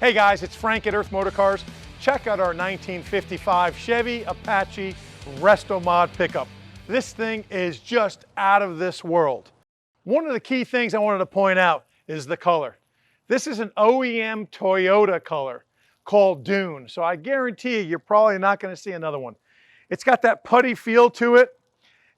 Hey guys, it's Frank at Earth MotorCars. Check out our 1955 Chevy Apache Restomod pickup. This thing is just out of this world. One of the key things I wanted to point out is the color. This is an OEM Toyota color called Dune, so I guarantee you're probably not going to see another one. It's got that putty feel to it.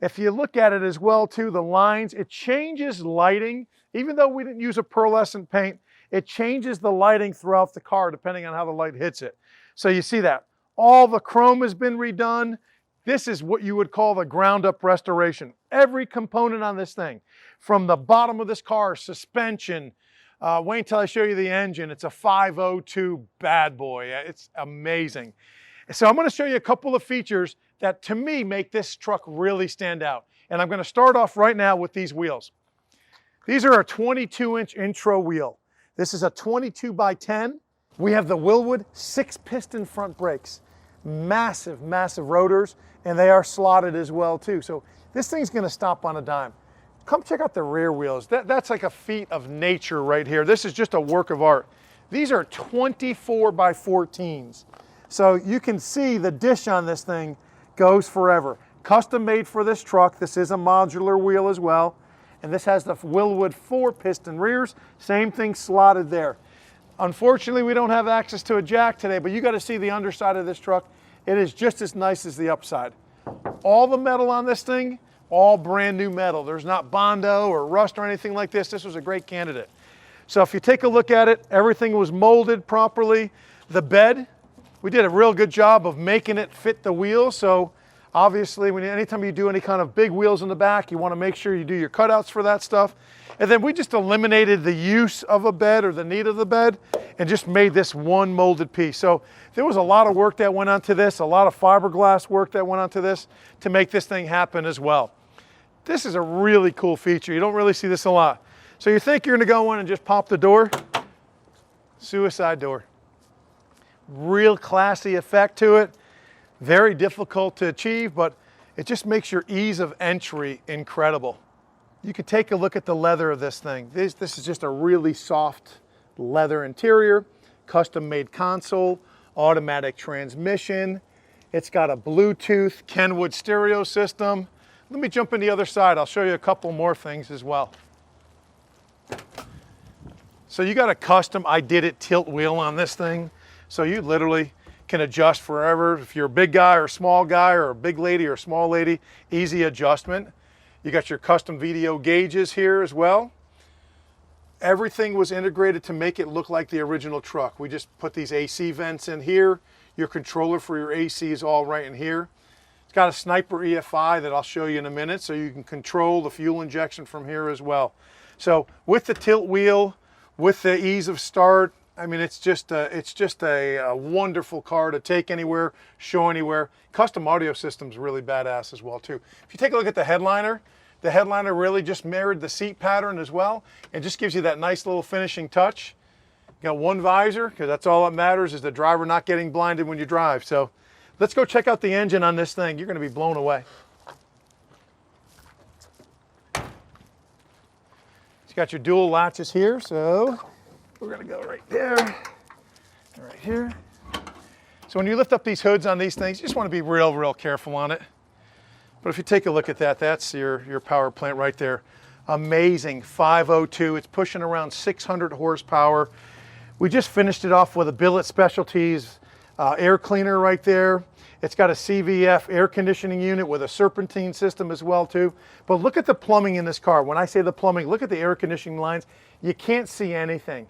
If you look at it as well too, the lines, it changes lighting. Even though we didn't use a pearlescent paint, it changes the lighting throughout the car depending on how the light hits it. So you see that. All the chrome has been redone. This is what you would call the ground up restoration. Every component on this thing, from the bottom of this car, suspension, wait until I show you the engine. It's a 502 bad boy. It's amazing. So I'm going to show you a couple of features that to me make this truck really stand out. And I'm going to start off right now with these wheels. These are a 22-inch intro wheel. This is a 22 by 10. We have the Wilwood 6-piston front brakes. Massive, massive rotors, and they are slotted as well too. So this thing's going to stop on a dime. Come check out the rear wheels. That's like a feat of nature right here. This is just a work of art. These are 24 by 14s. So you can see the dish on this thing goes forever. Custom made for this truck. This is a modular wheel as well. And this has the Wilwood 4-piston rears. Same thing slotted there. Unfortunately, we don't have access to a jack today, but you got to see the underside of this truck. It is just as nice as the upside. All the metal on this thing, all brand new metal. There's not Bondo or rust or anything like this. This was a great candidate. So if you take a look at it, everything was molded properly. The bed, we did a real good job of making it fit the wheel. So obviously, anytime you do any kind of big wheels in the back, you want to make sure you do your cutouts for that stuff. And then we just eliminated the use of a bed or the need of the bed and just made this one molded piece. So there was a lot of work that went onto this, a lot of fiberglass work that went onto this to make this thing happen as well. This is a really cool feature. You don't really see this a lot. So you think you're going to go in and just pop the door? Suicide door. Real classy effect to it. Very difficult to achieve, but it just makes your ease of entry incredible. You can take a look at the leather of this thing. This is just a really soft leather interior, custom made console, automatic transmission. It's got a Bluetooth Kenwood stereo system. Let me jump in the other side. I'll show you a couple more things as well. So you got a custom I Did It tilt wheel on this thing. So you literally can adjust forever. If you're a big guy or a small guy or a big lady or a small lady, easy adjustment. You got your custom VDO gauges here as well. Everything was integrated to make it look like the original truck. We just put these AC vents in here. Your controller for your AC is all right in here. It's got a Sniper EFI that I'll show you in a minute, so you can control the fuel injection from here as well. So with the tilt wheel, with the ease of start, I mean, it's just a wonderful car to take anywhere, show anywhere. Custom audio system's really badass as well too. If you take a look at the headliner really just mirrored the seat pattern as well. It just gives you that nice little finishing touch. You got one visor, because that's all that matters, is the driver not getting blinded when you drive. So let's go check out the engine on this thing. You're going to be blown away. It's got your dual latches here, so we're going to go right there, right here. So when you lift up these hoods on these things, you just want to be real careful on it. But if you take a look at that, that's your power plant right there. Amazing 502. It's pushing around 600 horsepower. We just finished it off with a Billet Specialties air cleaner right there. It's got a CVF air conditioning unit with a serpentine system as well too. But look at the plumbing in this car. When I say the plumbing, look at the air conditioning lines. You can't see anything.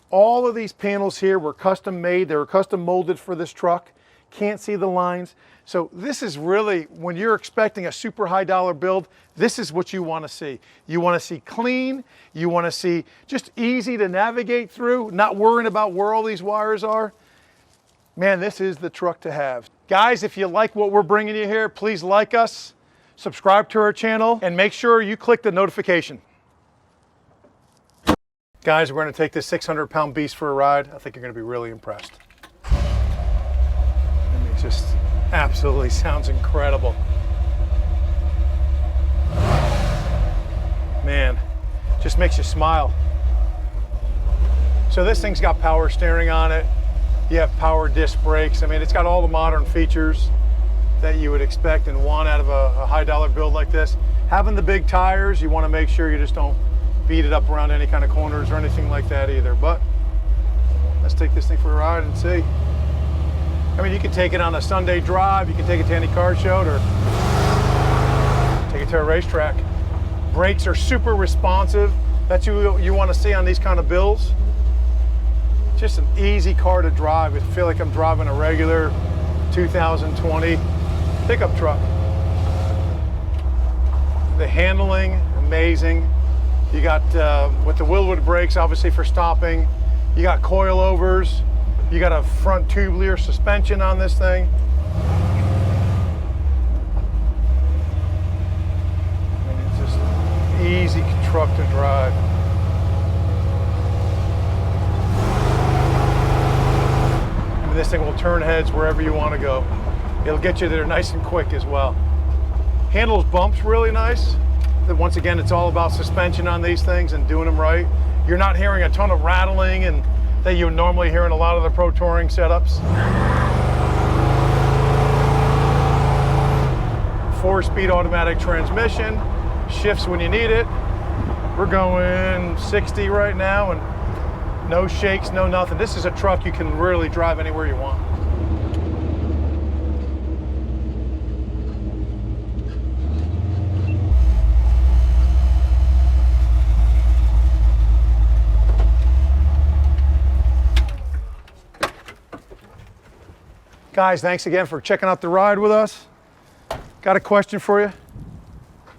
All of these panels here were custom made. They were custom molded for this truck. Can't see the lines. So this is really, when you're expecting a super high dollar build, this is what you want to see. You want to see clean. You want to see just easy to navigate through, not worrying about where all these wires are. Man, this is the truck to have. Guys, if you like what we're bringing you here, please like us, subscribe to our channel, and make sure you click the notification. Guys, we're going to take this 600-pound beast for a ride. I think you're going to be really impressed. I mean, it just absolutely sounds incredible. Man, just makes you smile. So this thing's got power steering on it. You have power disc brakes. I mean, it's got all the modern features that you would expect and want out of a high dollar build like this. Having the big tires, you want to make sure you just don't beat it up around any kind of corners or anything like that either. But let's take this thing for a ride and see. I mean, you can take it on a Sunday drive, you can take it to any car show, or take it to a racetrack. Brakes are super responsive. That's what you want to see on these kind of builds. Just an easy car to drive. I feel like I'm driving a regular 2020 pickup truck. The handling, amazing. You got, with the Wilwood brakes, obviously for stopping. You got coil-overs. You got a front tubular suspension on this thing. I mean, it's just an easy truck to drive. I mean, this thing will turn heads wherever you want to go. It'll get you there nice and quick as well. Handles bumps really nice. Once again, it's all about suspension on these things and doing them right. You're not hearing a ton of rattling and that you normally hear in a lot of the Pro Touring setups. 4-speed automatic transmission, shifts when you need it. We're going 60 right now and no shakes, no nothing. This is a truck you can really drive anywhere you want. Guys, thanks again for checking out the ride with us. Got a question for you.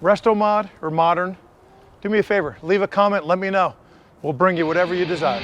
Restomod or modern? Do me a favor, leave a comment, let me know. We'll bring you whatever you desire.